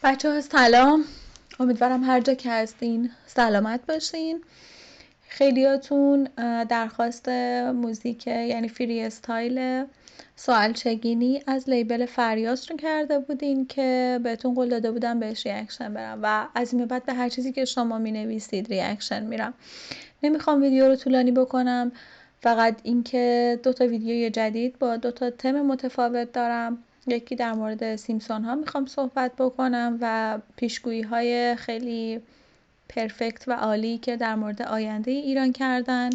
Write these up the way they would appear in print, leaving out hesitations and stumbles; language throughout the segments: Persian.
بچه ها سلام. امیدوارم هر جا که هستین سلامت باشین. خیلیاتون درخواست موزیک یعنی فری استایل سوال چگینی از لیبل فریاس رو کرده بودین که بهتون قول داده بودم بهش ریاکشن برم و از این بعد به هر چیزی که شما می نویسید ریاکشن میرم. نمیخوام ویدیو رو طولانی بکنم، فقط اینکه 2 تا ویدیوی جدید با 2 تا تم متفاوت دارم. یکی در مورد سیمپسون ها میخوام صحبت بکنم و پیشگویی های خیلی پرفکت و عالی که در مورد آینده ایران کردن.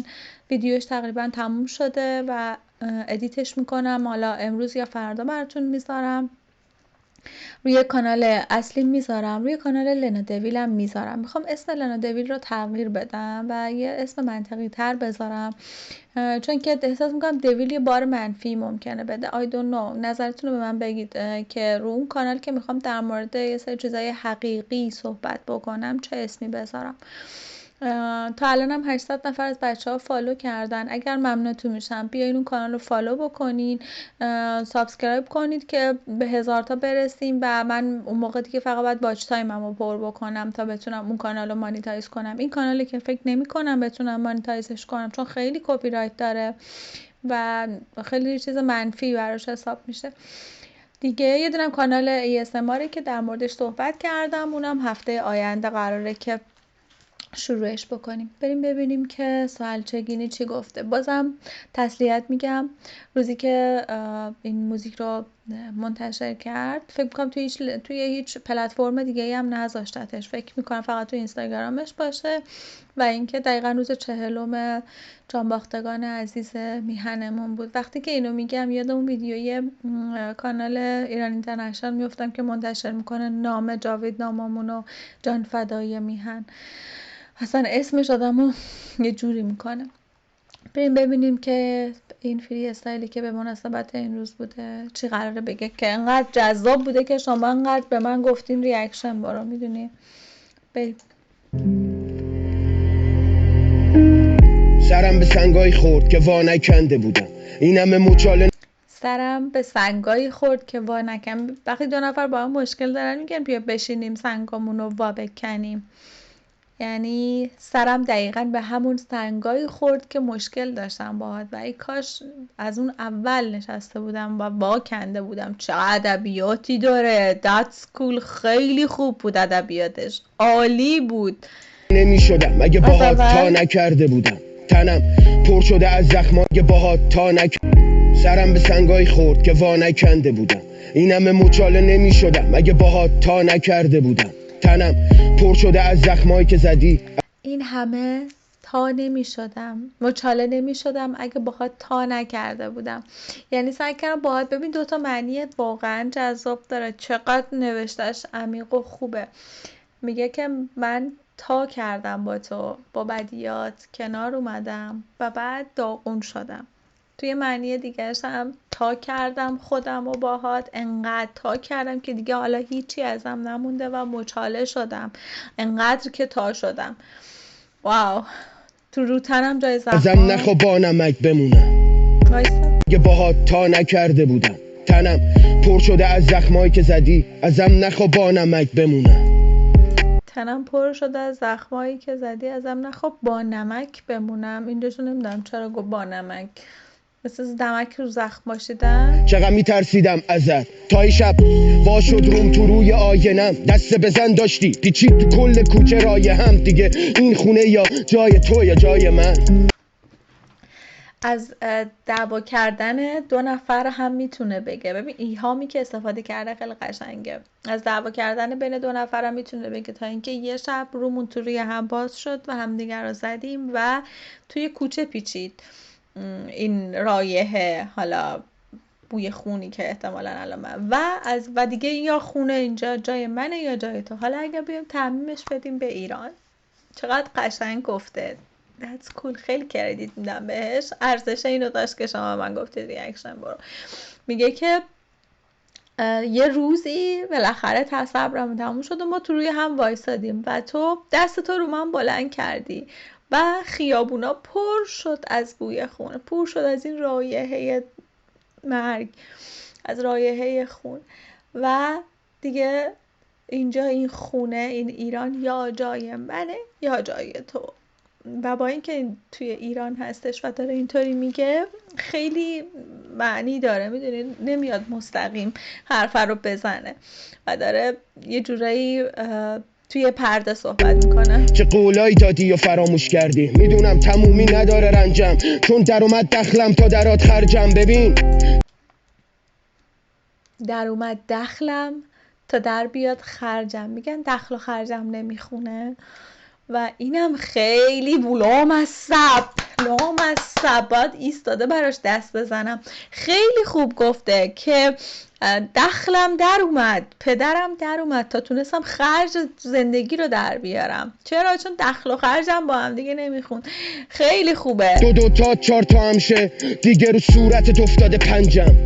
ویدیوش تقریبا تموم شده و ادیتش میکنم، حالا امروز یا فردا براتون میذارم. روی کانال اصلی میذارم، روی کانال لنا دویل هم میذارم. میخوام اسم لنا دویل رو تغییر بدم و یه اسم منطقی تر بذارم، چون که احساس میکنم دویل یه بار منفی ممکنه بده. I don't know. نظرتون رو به من بگید که رو اون کانال که میخوام در مورد یه سری چیزای حقیقی صحبت بکنم چه اسمی بذارم. تا الان هم 800 نفر از بچه ها فالو کردن. اگر ممنونتون میشم بیاین اون کانال رو فالو بکنین، سابسکرایب کنید که به 1000 تا برسیم و من اون موقع دیگه فقط باید واچ تایمم رو پر بکنم تا بتونم اون کانال رو مانیتایز کنم. این کانالی که فکر نمی کنم بتونم مانیتایزش کنم چون خیلی کپی رایت داره و خیلی چیز منفی براش حساب میشه. دیگه یه دونم کانال ASMR که در موردش صحبت کردم، اونم هفته آینده قراره که شروعش بکنیم. بریم ببینیم که سوال چگینی چی گفته. بازم تسلیت میگم. روزی که این موزیک رو منتشر کرد فکر میکنم توی هیچ پلتفرم دیگه هم نذاشتتش، فکر میکنم فقط توی اینستاگرامش باشه و اینکه دقیقا روز 40 جانباختگان عزیز میهنمون بود. وقتی که اینو میگم یاد اون ویدیوی کانال ایران اینترنشنال میفتم که منتشر میکنه نام جاوید ناممونو جان فدای میهن. اصلا اسمش آدمو یه جوری میکنه. بریم ببینیم که این فری استایلی که به مناسبت این روز بوده چی قراره بگه که انقدر جذاب بوده که شما انقدر به من گفتین ریاکشن برو. میدونی بریم. سرم به سنگای خورد که وا نکنده بودم، این همه موچاله. سرم به سنگایی خورد که وا نکن. وقتی 2 نفر با هم مشکل دارن میگن بیا بشینیم سنگامونو وا بکنیم، یعنی سرم دقیقا به همون سنگایی خورد که مشکل داشتم باهات و ای کاش از اون اول نشسته بودم و وا کنده بودم. چه ادبیاتی داره. That's cool. خیلی خوب بود ادبیاتش، عالی بود. نمی شدم اگه باهات تا نکرده بودم، تنم پر شده از زخمای باهات تا سرم به سنگای خورد که وا نکنده بودم، این همه موچاله نمی شدم اگه باهات تا نکرده بودم، تنم پر شده از زخمایی که زدی. این همه تا نمی شدم، مچاله نمی شدم اگه باهات تا نکرده بودم. یعنی سعی کردم باهات. ببین 2 تا معنی واقعا جذاب داره. چقدر نوشتش عمیق و خوبه. میگه که من تا کردم با تو، با بدیات کنار اومدم و بعد داغون شدم. توی معنی دیگرش هم تا کردم خودم و باهات، انقدر تا کردم که دیگه حالا هیچی ازم نمونده و مچاله شدم، انقدر که تا شدم. واو. تو رو تنم جای ازم نخوا با نمک بمونم که باهات تا نکرده بودم، تنم پر شده از زخمایی که زدی. ازم نخوا با نمک بمونم. تنم پر شده از زخمایی که زدی، ازم نخوا با نمک بمونم. اینجاشو نمیدونم چرا گفت با نمک، مثل نمک رو زخم باشیدن. چقدر میترسیدم ازت تای شب وا شد روم تو روی آینم، دست بزن داشتی پیچید تو کل کوچه رای هم، دیگه این خونه یا جای تو یا جای من. از دعوا کردن 2 نفر هم میتونه بگه. ببین ایهامی که استفاده کرده خیلی قشنگه. از دعوا کردن بین 2 نفر هم میتونه بگه تا اینکه یه شب رومون تو روی هم باز شد و همدیگر رو زدیم و توی کوچه پیچید این رایحه، حالا بوی خونی که احتمالاً الان و دیگه یا خونه اینجا جای منه یا جای تو. حالا اگه بیایم تعمیمش بدیم به ایران. چقدر قشنگ گفته. That's cool. خیلی کردیت میدم بهش. ارزش اینو داشت که شما من گفتید ریاکشن برو. میگه که یه روزی بالاخره صبرم تموم شد و ما تو روی هم وایسادیم و تو دست تو رو من بلند کردی و خیابونا پر شد از بوی خون، پر شد از این رایحه مرگ، از رایحه خون و دیگه اینجا این خونه، این ایران یا جای منه یا جای تو. و با اینکه توی ایران هستش و داره اینطوری میگه خیلی معنی داره، میدونید نمیاد مستقیم حرف رو بزنه و داره یه جورایی توی پرده صحبت میکنه. چه قولایی دادی و فراموش کردی، میدونم تمومی نداره رنجم، چون در اومد دخلم تا درات خرجم. ببین در اومد دخلم تا در بیاد خرجم. میگن دخل و خرجم نمیخونه و اینم خیلی لامصب باید ایستاده براش دست بزنم. خیلی خوب گفته که دخلم در اومد، پدرم در اومد تا تونستم خرج زندگی رو در بیارم. چرا؟ چون دخل و خرجم با هم دیگه نمیخون. خیلی خوبه. دو تا 4 تا هم شه دیگه رو صورتت افتاده پنجم.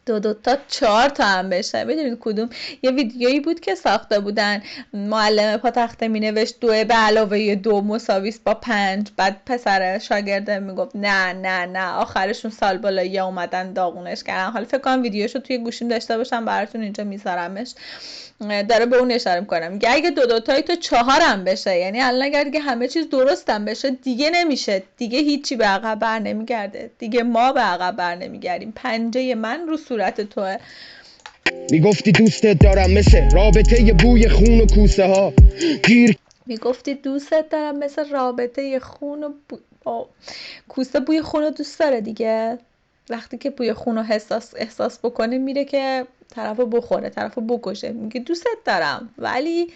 2 تا 4 تا هم بشه. میدونید کدوم؟ یه ویدیویی بود که ساخته بودن، معلم پاتخته می نوشت 2 به علاوه 2 مساوی است با 5. بعد پسر شاگرده میگفت نه آخرشون سال بالایی اومدن داغونش کردن. حالا فکر کنم ویدیوشو توی گوشیم داشته باشم براتون اینجا میذارمش. داره به اون اشاره میکنم، میگه اگه 2 تایی تو 4 هم بشه، یعنی الان اگر دیگه همه چیز درستم بشه دیگه نمیشه، دیگه هیچی به عقب بر نمیگرده، دیگه ما به عقب بر نمیگردیم، پنجه من رو صورت توه. میگفتی دوستت دارم مثل رابطه بوی خون و کوسه ها میگفتی دوستت دارم مثل رابطه خون و کوسه. بوی خون رو دوست داره دیگه. وقتی که بوی خون رو احساس بکنه میره که طرفو بخوره، طرفو بکشه. میگه دوستت دارم ولی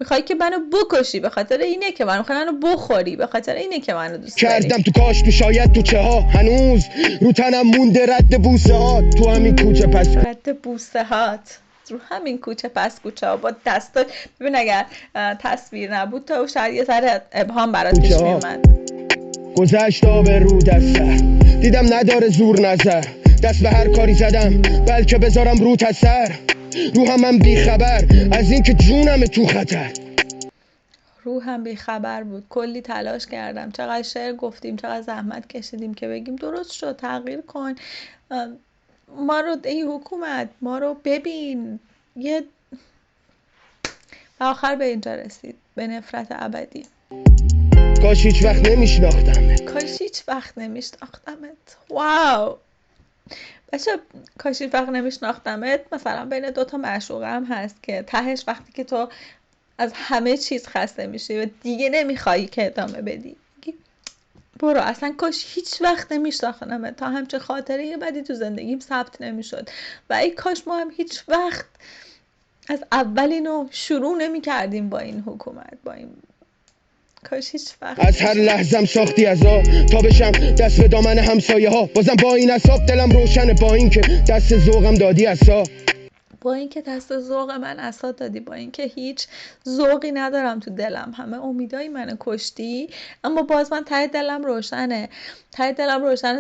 میخوای که منو بکشی، به خاطر اینه که منو بخوری، به خاطر اینه که منو دوست داری. کردم تو کاش تو شاید تو چه ها، هنوز رو تنم مونده رد بوسه هات تو همین کوچه پس رد بوسه هات رو همین کوچه پس کوچه ها با دستا. ببین اگر تصویر نبود تا شاید یه ذره ابهام برات پیش میومد. گذشت آب رو دسته دیدم نداره زور نظر، دست به هر کاری زدم بلکه بذارم رو تسر، روحم بیخبر از این که جونم تو خطر. روحم بیخبر بود، کلی تلاش کردم، چقدر شعر گفتیم، چقدر زحمت کشیدیم که بگیم درست شد، تغییر کن، ما رو ای حکومت ما رو ببین. یه و آخر به اینجا رسید، به نفرت ابدی. کاش هیچ وقت نمیشناختمت. واو بچه، کاش هیچ وقت نمیشناختمت مثلا بین 2 تا معشوقه هم هست که تهش وقتی که تو از همه چیز خسته میشی و دیگه نمیخوایی که ادامه بدی، برو، اصلا کاش هیچ وقت نمیشناختمت تا همچه خاطره بدی تو زندگیم ثبت نمیشد و ای کاش ما هم هیچ وقت از اول اینو شروع نمیکردیم با این حکومت، با این کاش هیچ وقت. از هر لحظم ساختی عذاب تا بشم دست به دامن همسایه ها، بازم با این حساب دلم روشنه، با این که دست ذوقم دادی عصا، با اینکه دست ذوق من عصا دادی، با اینکه هیچ ذوقی ندارم تو دلم، همه امیدای منو کشتی، اما باز من ته دلم روشنه،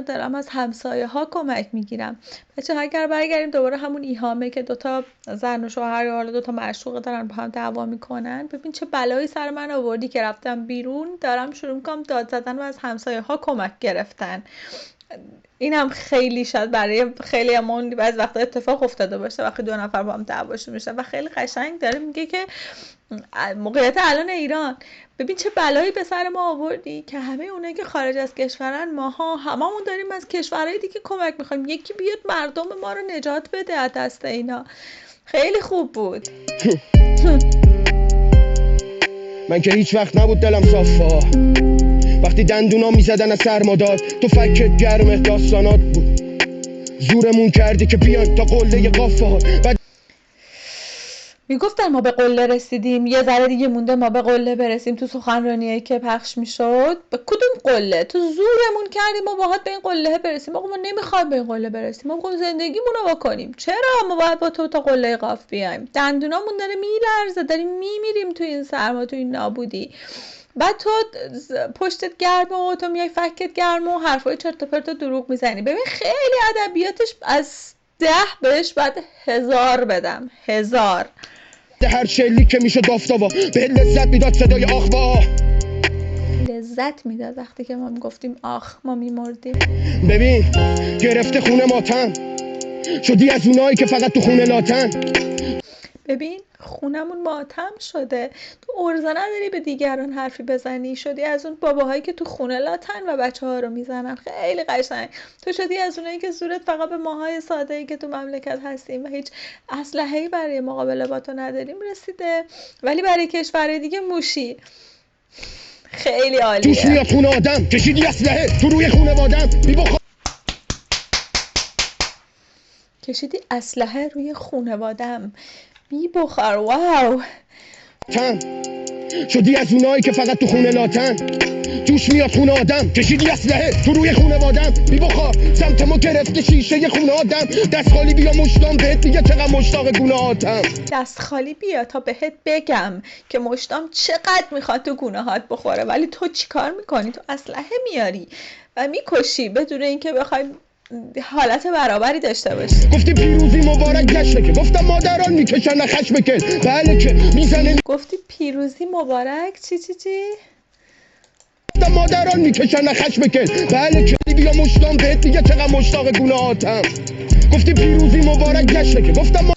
دارم از همسایه ها کمک میگیرم. بچه اگر برگردیم دوباره همون ایهامه که 2 تا زن و شوهر یا حالا 2 تا معشوقه دارن با هم دعوا میکنن، ببین چه بلایی سر من آوردی که رفتم بیرون دارم شروع میکنم داد زدن و از همسایه ها کمک گرفتن. اینم خیلی شاید برای خیلی همون بعضی وقتا اتفاق افتاده باشه وقتی 2 نفر با هم دعواشون میشه و خیلی قشنگ داره میگه که موقعیت الان ایران، ببین چه بلایی به سر ما آوردی که همه اونایی که خارج از کشورن، ماها هممون داریم از کشورهای دیگه کمک میخوایم، یکی بیاد مردم ما رو نجات بده از دست اینا. خیلی خوب بود. من که هیچ وقت نبود دلم صافا، وقتی دندونا میزدن از سرماداد تو فکت گرم داستانات بود، زورمون کردی که بیان تا قله قافه ها. میگفتن ما به قله رسیدیم، یه ذره دیگه مونده ما به قله برسیم. تو سخنرانیایی که پخش میشد به کدوم قله؟ تو زورمون کردیم ما باهات به این قله برسیم. آقا ما نمیخوایم به این قله برسیم، ما میخوایم زندگیمون رو بکنیم. چرا ما باید با تو تا قله قاف بیایم؟ دندونامون داره میلرزه، داریم میمیریم تو این سرما، تو این نابودی. بعد تو پشتت گرمه و تو میای فکت گرمه و حرفای چرت و پرت و دروغ میزنی. ببین خیلی ادبیاتش از 10 بهش بعد 1000 بدم. 1000 هر شلی که میشد بافتاوا به لذت میداد صدای آخوا، لذت میداد وقتی که ما میگفتیم آخ ما میمردیم. ببین گرفته خونه ماتم شدی از اونایی که فقط تو خونه لاتن. ببین خونمون ماتم شده، تو ارزه نداری به دیگران حرفی بزنی، شدی از اون باباهایی که تو خونه لاتن و بچه ها رو میزنن. خیلی قشنگ. تو شدی از اونایی که زورت فقط به ماهای ساده‌ای که تو مملکت هستیم و هیچ اسلحه‌ای برای مقابله با تو نداریم رسیده، ولی برای کشورهای دیگه موشی. خیلی توش عالیه. میاد خونه آدم، کشیدی اسلحه تو روی خونوادم، کشیدی اسلحه روی خونوادم بی بخار. واو. شدی از اونایی که فقط تو خونه لاتن. توش میاد خونه آدم، کشیدی اسلحه تو روی خونوادم، بی بخار سمت ما گرفته شیشه خونه آدم. دست خالی بیا مشتام بهت میگه چقدر مشتاق گناهاتم. دست خالی بیا تا بهت بگم که مشتام چقدر میخواد تو گونه‌هات بخوره، ولی تو چیکار میکنی؟ تو اسلحه میاری و میکشی بدون اینکه بخوای حالت برابری داشته باشی. گفتی پیروزی مبارک جشنه که گفتم مادران میکشن خشم کل. بله که میزنه. گفتی پیروزی مبارک چی؟ گفتم مادران میکشن خشم کل. بله که بیا مشتام بهت میگه چقدر مشتاق گناهاتم. گفتی پیروزی مبارک جشنه که گفتم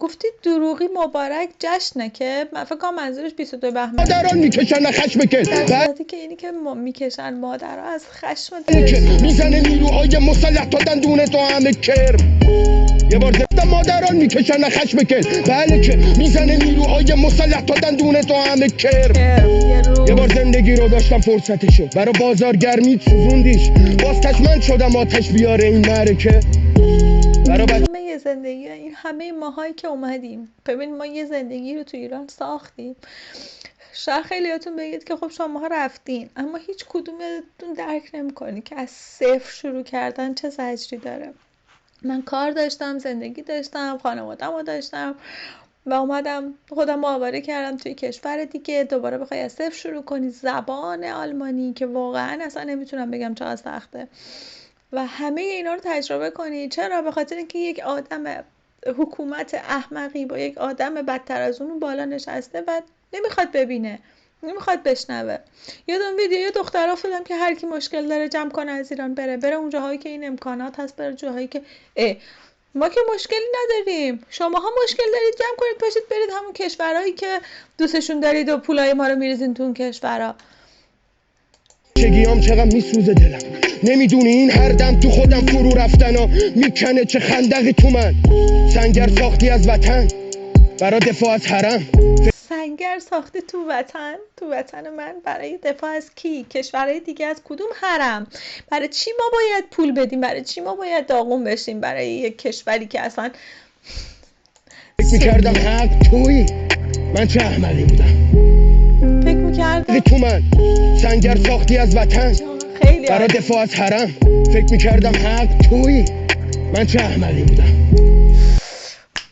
گفتی دروغی مبارک جشنه که من فکر کنم منظورش 22 بهمن. مادران میکشن خشم کل. در صورتی که اینی که میکشن مادرها از خشم که میزنه نیروهای مسلح تا دندون تو همه کرم. یه بار گفتم مادران میکشن خشم کل. بله که میزنه نیروهای مسلح تا دندون تو همه کرم. یه بار زندگی رو داشتم فرصتشو برا بازارگرمی سوزوندیش. باز تشمند شدم آتش بیاره این معرکه. همه زندگی این همه ماهایی که اومدیم، ببین ما یه زندگی رو تو ایران ساختیم. شاید خیلیاتون بگید که خب شماها رفتین، اما هیچ کدومتون درک نمی‌کنی که از صفر شروع کردن چه زجری داره. من کار داشتم، زندگی داشتم، خانواده‌مو داشتم و اومدم خودم آواره کردم توی کشور دیگه. دوباره بخوای از صفر شروع کنی، زبان آلمانی که واقعا اصلا نمیتونم بگم چقدر سخته و همه اینا رو تجربه کنی. چرا؟ به خاطر اینکه یک آدم حکومت احمقی با یک آدم بدتر از اون بالا نشسته و نمیخواد ببینه، نمیخواد بشنوه. یادم ویدیو دخترها افتادم که هر کی مشکل داره جمع کنه از ایران بره اون جاهایی که این امکانات هست، بره جاهایی که ما که مشکلی نداریم، شماها مشکل دارید جمع کنید پاشید برید همون کشورهایی که دوستشون دارید و پولای ما رو میریزین تو اون کشورها. چگیام چقدر میسوزه دلم، نمیدونی این هر دم تو خودم فرو رفتن ها میکنه چه خندقی تو من. سنگر ساختی از وطن برای دفاع از حرم. سنگر ساختی تو وطن من برای دفاع از کی؟ کشورهای دیگه از کدوم حرم؟ برای چی ما باید پول بدیم؟ برای چی ما باید داغون بشیم برای یک کشوری که اصلا فکر میکردم حق توی من چه احمقی بودم. فکر میکردم تو من سنگر ساختی از وطن خیلی برای دفاع از حرم. فکر میکردم حق توی من چه احمقی بودم.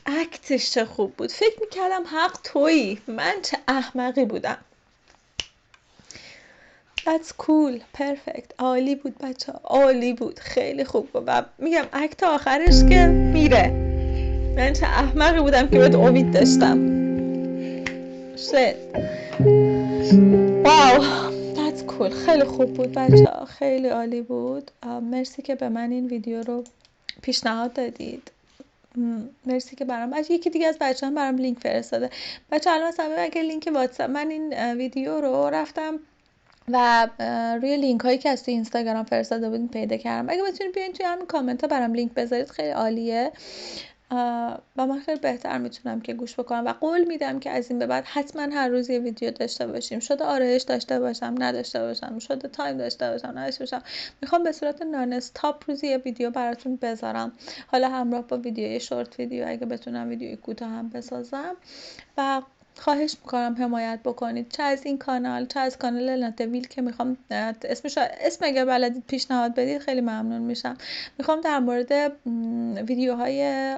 اکتش چه خوب بود. فکر میکردم حق تویی، من چه احمقی بودم. That's cool. perfect. عالی بود بچه ها. عالی بود. خیلی خوب بود. و میگم اکت آخرش که میره. من چه احمقی بودم که بهت امید داشتم. شت. واو. That's cool. خیلی خوب بود بچه ها. خیلی عالی بود. مرسی که به من این ویدیو رو پیشنهاد دادید. مرسی که برام یکی دیگه از بچه‌ها برام لینک فرستاده. بچه‌ها الان مثلا اگه لینک واتساپ من این ویدیو رو رفتم و روی لینک هایی که از توی اینستاگرام فرستاده بودین پیدا کردم. اگه بتونید بیاین توی همین کامنت ها برام لینک بذارید خیلی عالیه و من خیلی بهتر میتونم که گوش بکنم و قول میدم که از این به بعد حتما هر روز یه ویدیو داشته باشیم. شده آرایش داشته باشم نداشته باشم، شده تایم داشته باشم نداشته باشم، میخوام به صورت نان استاپ روزی یه ویدیو براتون بذارم، حالا همراه با ویدیوی شورت ویدیو اگه بتونم ویدیوی کوتاه هم بسازم. و خواهش میکنم حمایت بکنید، چه از این کانال چه از کانال ناتویل که میخوام اسم اگه بلدید پیشنهاد بدید خیلی ممنون میشم. میخوام در مورد ویدیوهای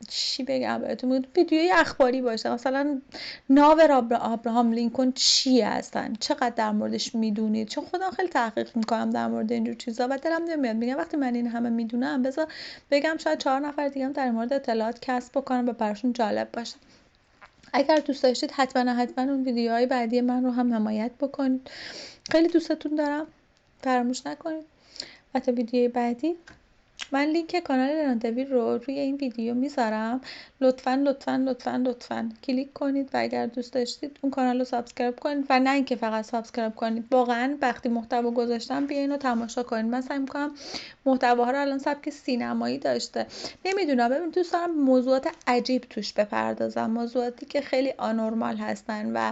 چی بگم بهتون، ویدیوی اخباری باشه، مثلا ناو ابراهام لینکلن چی هستن، چقدر در موردش میدونید، چون خودم خیلی تحقیق میکنم در مورد اینجور چیزا و دلم نمیاد میگم وقتی من این همه میدونم بذار بگم شاید 4 نفر دیگه هم در مورد اطلاعات کسب بکنم و براشون جالب باشه. اگر دوست داشتید حتما اون ویدیوهای بعدی من رو هم حمایت بکنید. خیلی دوستتون دارم، فراموش نکنید. و تا ویدیوی بعدی من لینک کانال لرانتویل رو روی این ویدیو میذارم. لطفاً کلیک کنید و اگر دوست داشتید اون کانال رو سابسکرایب کنید و نه اینکه فقط سابسکرایب کنید، واقعا وقتی محتوا گذاشتم بیاین و تماشا کنید. من سعی می‌کنم محتواها رو الان سبک سینمایی داشته، نمیدونم، ببین دوست دارم موضوعات عجیب توش بپردازم، موضوعاتی که خیلی آنورمال هستن و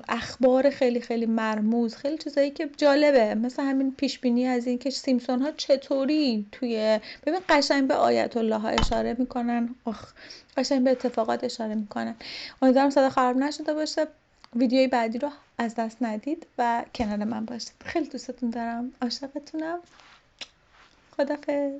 اخبار خیلی خیلی مرموز، خیلی چیزایی که جالبه، مثل همین پیش بینی از این که سیمپسون ها چطوری ببین قشنگ به آیت الله ها اشاره میکنن، قشنگ به اتفاقات اشاره میکنن. امیدوارم صدا خراب نشده باشه. ویدیوی بعدی رو از دست ندید و کنار من باشید. خیلی دوستتون دارم، عاشقتونم. خدافظ.